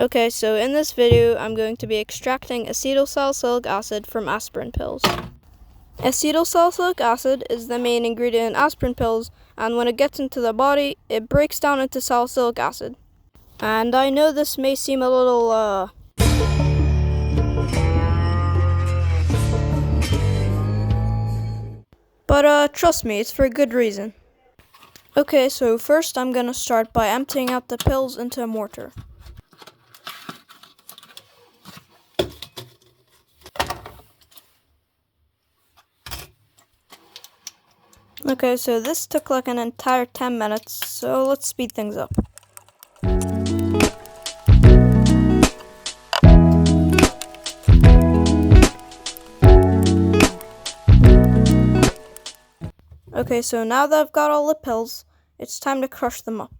Okay, so in this video, I'm going to be extracting acetylsalicylic acid from aspirin pills. Acetylsalicylic acid is the main ingredient in aspirin pills, and when it gets into the body, it breaks down into salicylic acid. And I know this may seem a little, but trust me, it's for a good reason. Okay, so first I'm gonna start by emptying out the pills into a mortar. Okay, so this took like an entire 10 minutes, so let's speed things up. Okay, so now that I've got all the pills, it's time to crush them up.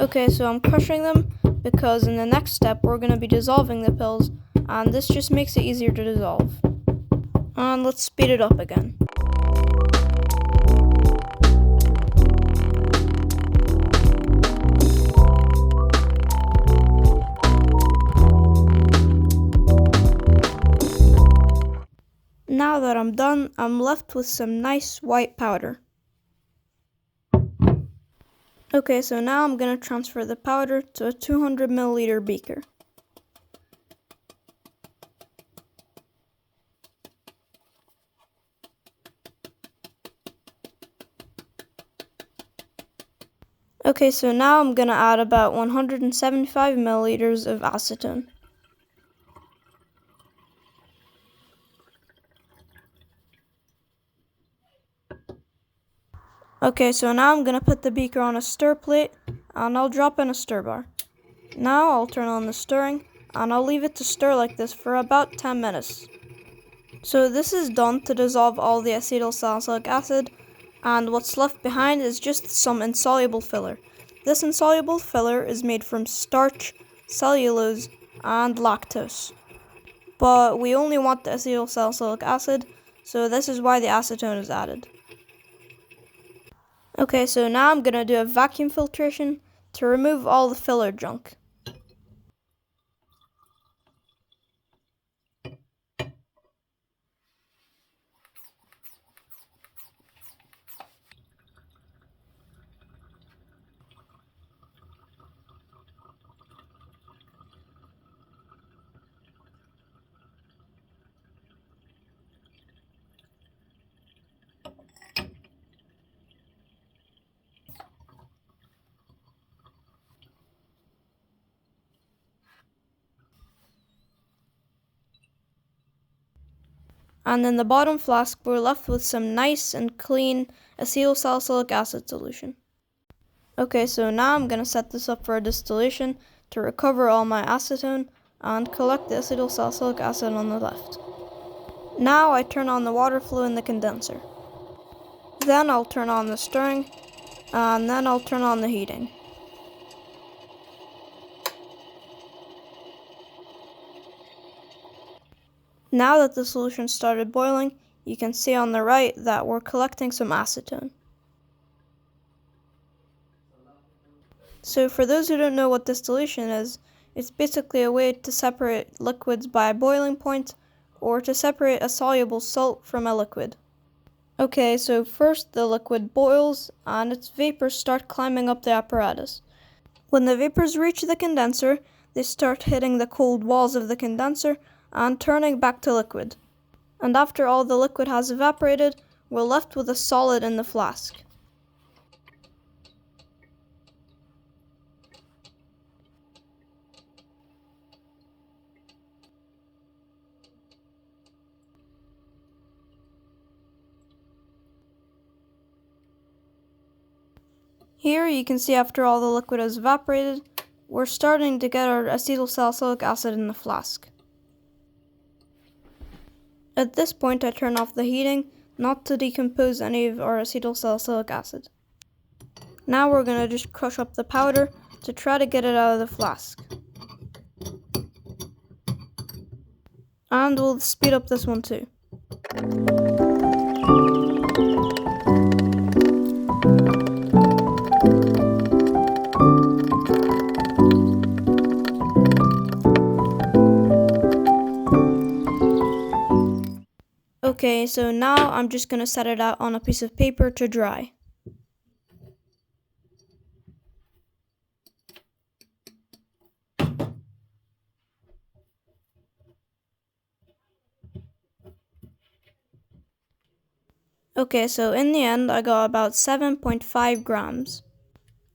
Okay, so I'm crushing them because in the next step we're going to be dissolving the pills, and this just makes it easier to dissolve. And let's speed it up again. Now that I'm done, I'm left with some nice white powder. Okay, so now I'm going to transfer the powder to a 200 milliliter beaker. Okay, so now I'm going to add about 175 milliliters of acetone. Okay, so now I'm going to put the beaker on a stir plate, and I'll drop in a stir bar. Now I'll turn on the stirring, and I'll leave it to stir like this for about 10 minutes. So this is done to dissolve all the acetylsalicylic acid, and what's left behind is just some insoluble filler. This insoluble filler is made from starch, cellulose, and lactose. But we only want the acetylsalicylic acid, so this is why the acetone is added. Okay, so now I'm going to do a vacuum filtration to remove all the filler junk. And in the bottom flask, we're left with some nice and clean acetylsalicylic acid solution. Okay, so now I'm going to set this up for a distillation to recover all my acetone and collect the acetylsalicylic acid on the left. Now I turn on the water flow in the condenser. Then I'll turn on the stirring, and then I'll turn on the heating. Now that the solution started boiling, you can see on the right that we're collecting some acetone. So for those who don't know what distillation is, it's basically a way to separate liquids by a boiling point, or to separate a soluble salt from a liquid. Okay, so first the liquid boils, and its vapors start climbing up the apparatus. When the vapors reach the condenser, they start hitting the cold walls of the condenser and turning back to liquid. And after all the liquid has evaporated, we're left with a solid in the flask. Here you can see after all the liquid has evaporated, we're starting to get our acetylsalicylic acid in the flask. At this point I turn off the heating, not to decompose any of our acetylsalicylic acid. Now we're going to just crush up the powder to try to get it out of the flask. And we'll speed up this one too. Okay, so now I'm just gonna set it out on a piece of paper to dry. Okay, so in the end, I got about 7.5 grams.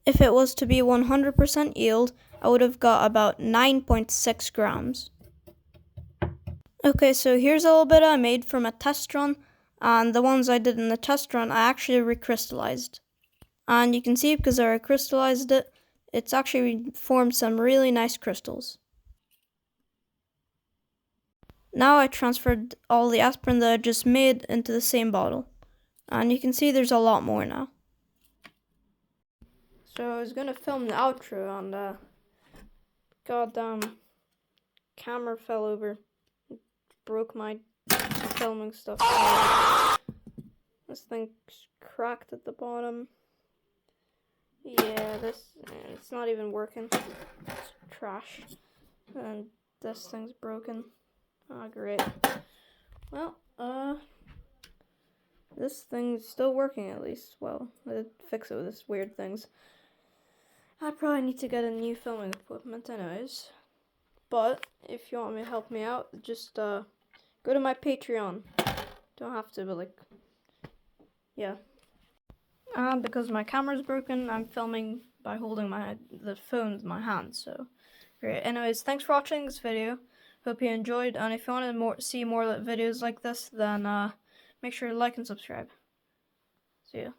If it was to be 100% yield, I would have got about 9.6 grams. Okay, so here's a little bit I made from a test run, and the ones I did in the test run I actually recrystallized. And you can see because I recrystallized it, it's actually formed some really nice crystals. Now I transferred all the aspirin that I just made into the same bottle. And you can see there's a lot more now. So I was gonna film the outro and goddamn camera fell over. It broke my filming stuff. This thing's cracked at the bottom. Yeah, it's not even working. It's trash. And this thing's broken. Oh, great. Well, this thing's still working at least. Well, I did fix it with this weird things. I probably need to get a new filming equipment anyways. But if you want me to help me out, just go to my Patreon. Don't have to, but like, yeah. And because my camera's broken, I'm filming by holding the phone with my hand, so great. Anyways, thanks for watching this video. Hope you enjoyed, and if you want to see more videos like this, then make sure to like and subscribe. See ya.